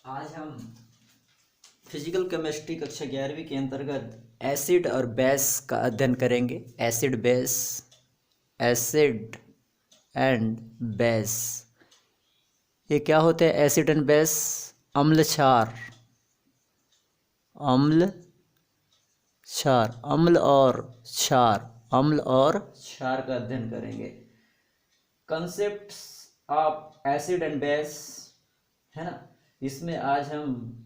आज हम physical chemistry कक्षा 11वीं के अंतर्गत एसिड और बेस का अध्ययन करेंगे। एसिड एंड बेस, ये क्या होते हैं? एसिड एंड बेस, अम्ल क्षार, अम्ल और क्षार का अध्ययन करेंगे। Concepts of acid and base है ना। इसमें आज हम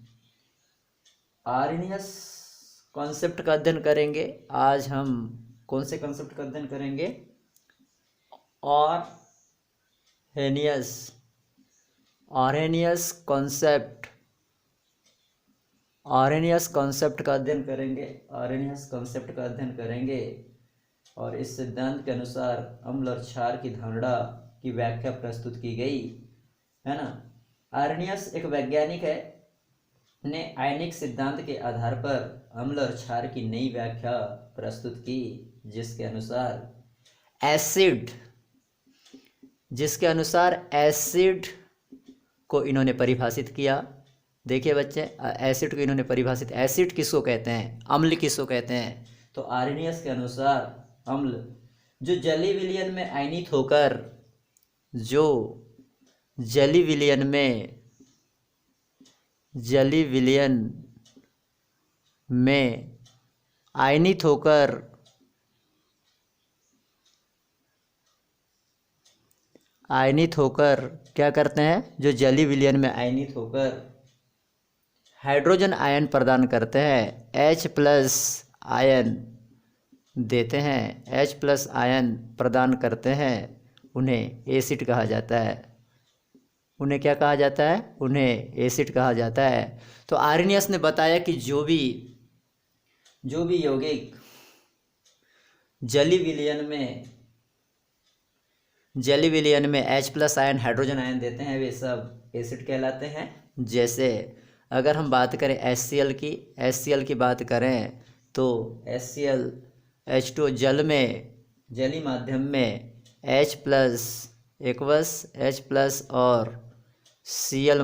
आर्नियस कॉन्सेप्ट का अध्ययन करेंगे। आज हम कौन से कॉन्सेप्ट का अध्ययन करेंगे? आर्हेनियस कॉन्सेप्ट का अध्ययन करेंगे। और इस सिद्धांत के अनुसार अम्ल और क्षार की धारणा की व्याख्या प्रस्तुत की गई है ना। आर्हेनियस एक वैज्ञानिक है, ने आयनिक सिद्धांत के आधार पर अम्ल और क्षार की नई व्याख्या प्रस्तुत की, जिसके अनुसार एसिड को इन्होंने परिभाषित किया। देखिए बच्चे, एसिड को इन्होंने परिभाषित, एसिड किसको कहते हैं, अम्ल किसको कहते हैं? तो आर्हेनियस के अनुसार अम्ल जो जली विलयन में आयनित होकर क्या करते हैं? जो जली विलयन में आयनित होकर हाइड्रोजन आयन प्रदान करते हैं, H+ आयन देते हैं, H+ आयन प्रदान करते हैं, उन्हें एसिड कहा जाता है। उन्हें क्या कहा जाता है? उन्हें एसिड कहा जाता है। तो आर्हेनियस ने बताया कि जो भी यौगिक जली विलयन में H+ आयन, हाइड्रोजन आयन देते हैं, वे सब एसिड कहलाते हैं। जैसे अगर हम बात करें HCl की बात करें तो HCl H2 जली माध्यम में H+ और Cl-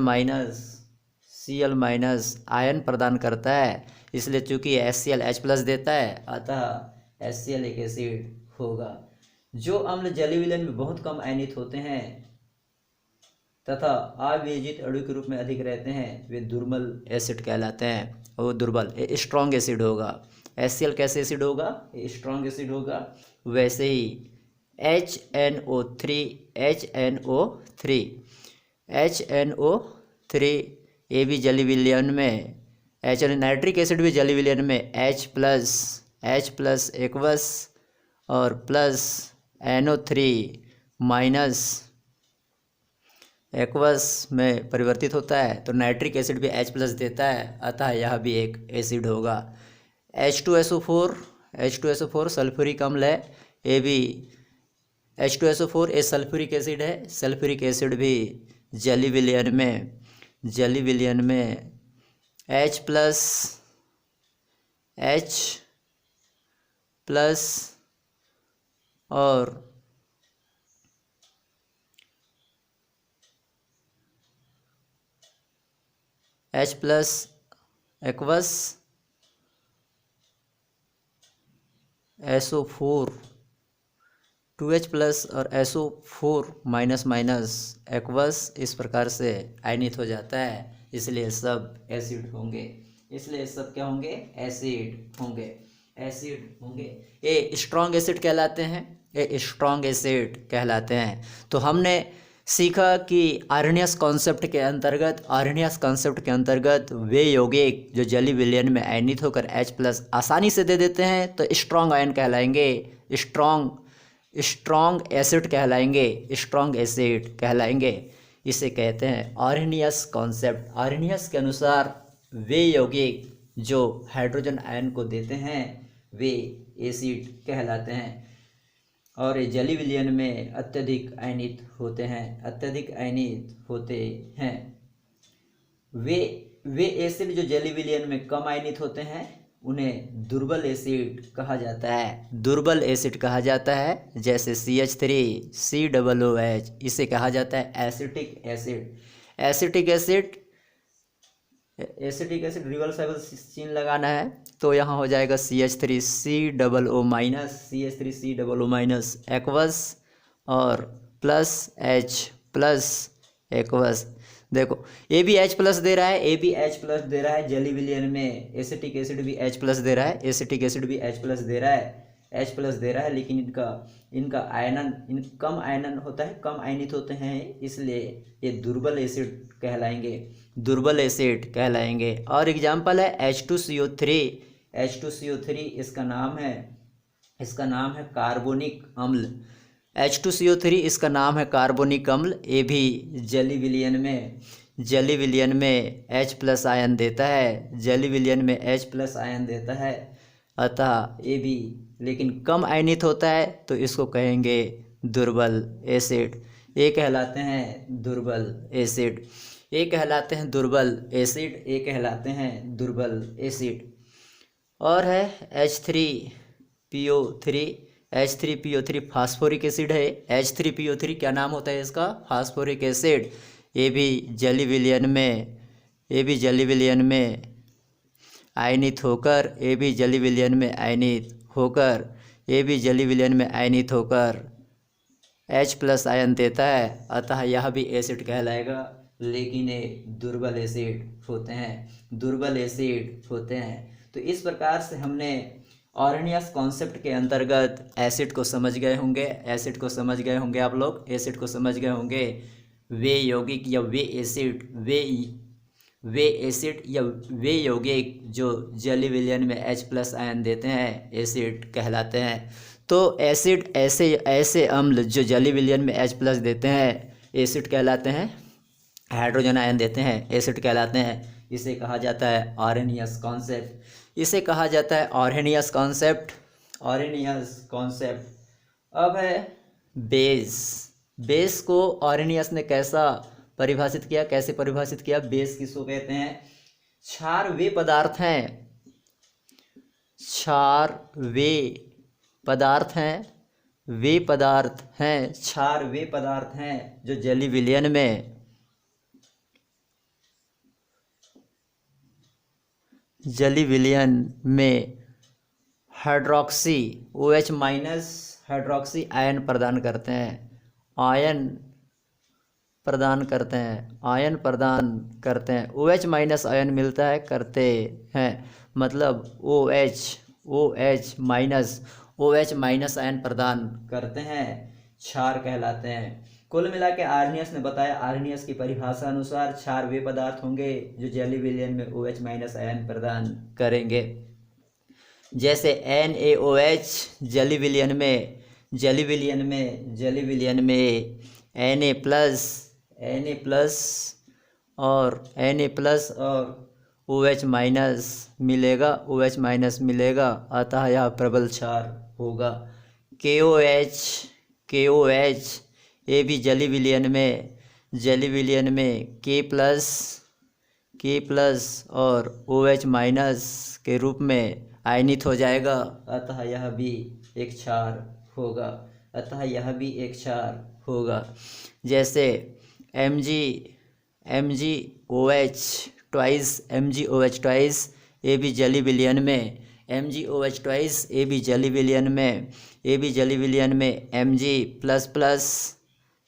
आयन प्रदान करता है। इसलिए चूंकि HCl H+ देता है, अतः HCl एक एसिड होगा। जो अम्ल जली विलयन में बहुत कम आयनित होते हैं तथा अवियोजित अणु के रूप में अधिक रहते हैं, वे दुर्बल एसिड कहलाते हैं। वो दुर्बल, स्ट्रॉन्ग एसिड होगा। HCl कैसे एसिड होगा? स्ट्रॉन्ग एसिड होगा। वैसे ही HNO3 ये भी जली विलयन में, नाइट्रिक एसिड भी जली विलयन में H+ एक्वस और प्लस NO3- एक्वस में परिवर्तित होता है। तो नाइट्रिक एसिड भी H+ देता है, अतः यह भी एक एसिड होगा। H2SO4 सल्फ्यूरिक अम्ल है। ये भी H2SO4 ए सल्फ्यूरिक एसिड है। सल्फ्यूरिक एसिड भी जली विलयन में H+ और H+ एक्वस SO4 2H+ और SO4- एक्वस इस प्रकार से आयनित हो जाता है। इसलिए सब एसिड होंगे। क्या होंगे? एसिड होंगे। ये स्ट्रॉन्ग एसिड कहलाते हैं। तो हमने सीखा कि आर्हेनियस कॉन्सेप्ट के अंतर्गत वे यौगिक जो जली विलयन में आयनित होकर H+ आसानी से दे देते हैं, तो स्ट्रॉन्ग आयन कहलाएंगे, स्ट्रॉन्ग एसिड कहलाएंगे। इसे कहते हैं आर्हेनियस कॉन्सेप्ट। आर्हेनियस के अनुसार वे यौगिक जो हाइड्रोजन आयन को देते हैं, वे एसिड कहलाते हैं। और ये जली विलयन में अत्यधिक आयनित होते हैं। वे एसिड जो जली विलयन में कम आयनित होते हैं, उन्हें दुर्बल एसिड कहा जाता है। जैसे CH3 COOH, इसे कहा जाता है acetic acid. Acetic acid reversible चिन्ह लगाना है तो यहाँ हो जाएगा CH3COO- एक्वस और प्लस H प्लस एक्वस। देखो ए भी H प्लस दे रहा है, ए भी H प्लस दे रहा है, जेली विलियन में एसिटिक एसिड भी H प्लस दे रहा है, एसिटिक एसिड भी H प्लस दे रहा है, H प्लस दे रहा है, लेकिन इनका आयनन कम आयनन होता है, कम आयनित होते हैं, इसलिए ये दुर्बल एसिड कहलाएंगे, दुर्बल एसिड कहलाएंगे। और एग्जाम्पल है H2CO3, H2CO3 इसका नाम है कार्बोनिक अम्ल, H2CO3 इसका नाम है कार्बोनिक अम्ल। ये भी जली विलियन में H प्लस आयन देता है, जली विलियन में H प्लस आयन देता है, अतः ये भी लेकिन कम आयनित होता है तो इसको कहेंगे दुर्बल एसिड। ये कहलाते हैं दुर्बल एसिड, ये कहलाते हैं दुर्बल एसिड, ये कहलाते हैं दुर्बल एसिड। और है H3PO3 फास्फोरिक एसिड है। H3PO3 क्या नाम होता है इसका? Phosphoric acid. ये भी जली विलियन में आयनित होकर, ये भी जली विलियन में आयनित होकर H प्लस आयन देता है, अतः यह भी एसिड कहलाएगा, लेकिन ये दुर्बल एसिड होते हैं। तो इस प्रकार से हमने ऑर्गेनियस कॉन्सेप्ट के अंतर्गत एसिड को समझ गए होंगे आप लोग, एसिड को समझ गए होंगे। वे यौगिक या वे एसिड या वे यौगिक जो जली विलियन में H प्लस आयन देते हैं एसिड कहलाते हैं। तो एसिड ऐसे अम्ल जो जली विलियन में H प्लस देते हैं एसिड कहलाते हैं, हाइड्रोजन आयन देते हैं एसिड कहलाते हैं। इसे कहा जाता है ऑर्गेनियस कॉन्सेप्ट। अब है बेस को ऑर्गेनियस ने कैसे परिभाषित किया? बेस किसको कहते हैं? क्षार वे पदार्थ हैं जो जली विलियन में hydroxy OH minus hydroxy ion प्रदान करते हैं। OH माइनस आयन मिलता है करते हैं, मतलब OH माइनस आयन प्रदान करते हैं, क्षार कहलाते हैं। कुल मिला के आर्नियस ने बताया, आर्नियस की परिभाषा अनुसार क्षार वे पदार्थ होंगे जो जेली विलियन में OH माइनस आयन प्रदान करेंगे। जैसे NaOH जली विलियन में Na प्लस और OH माइनस मिलेगा, अतः यह प्रबल क्षार होगा। KOH ये भी जली विलियन में K प्लस और OH माइनस के रूप में आयनित हो जाएगा, अतः यह भी एक क्षार होगा। जैसे MgOH ट्वाइस ये भी जली विलियन में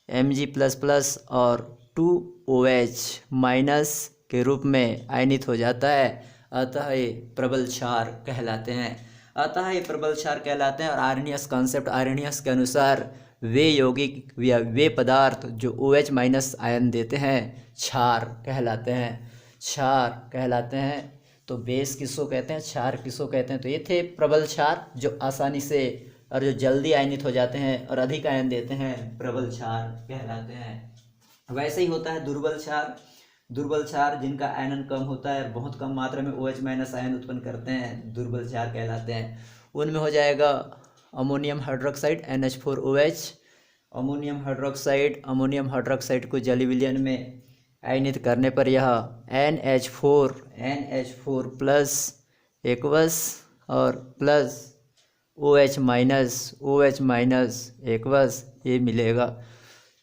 Mg प्लस और 2OH माइनस के रूप में आयनित हो जाता है, अतः ये प्रबल क्षार कहलाते हैं। और आर्नियस के अनुसार वे यौगिक या वे पदार्थ जो OH माइनस आयन देते हैं क्षार कहलाते हैं। तो बेस किसको कहते हैं, क्षार किसको कहते हैं? तो ये थे प्रबल क्षार जो आसानी से और जो जल्दी आयनित हो जाते हैं और अधिक आयन देते हैं, प्रबल क्षार कहलाते हैं। वैसे ही होता है दुर्बल क्षार जिनका आयनन कम होता है और बहुत कम मात्रा में OH माइनस आयन उत्पन्न करते हैं, दुर्बल क्षार कहलाते हैं। उनमें हो जाएगा ammonium hydroxide NH4OH। Ammonium hydroxide को जली विलियन में आयनित करने पर यह NH4 प्लस एक्वस और प्लस OH माइनस एक्वस ये मिलेगा।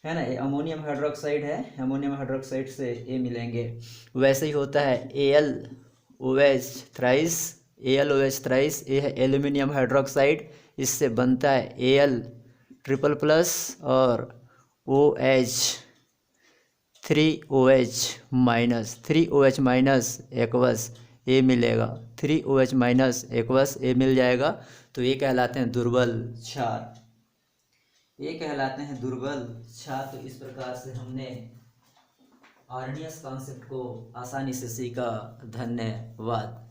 है ना, ये अमोनियम हाइड्रोक्साइड है, अमोनियम हाइड्रोक्साइड से ए मिलेंगे। वैसे ही होता है L O H thrice, L O H thrice, ये है एल्यूमिनियम हाइड्रोक्साइड, इससे बनता है एल ट्रिपल प्लस और O H three O H minus, three O H minus aqueous मिलेगा, three O H minus aqueous मिल जाएगा। तो ये कहलाते हैं दुर्बल क्षार, ये कहलाते हैं दुर्बल क्षार। तो इस प्रकार से हमने आर्नियस कॉन्सेप्ट को आसानी से सीखा। धन्यवाद।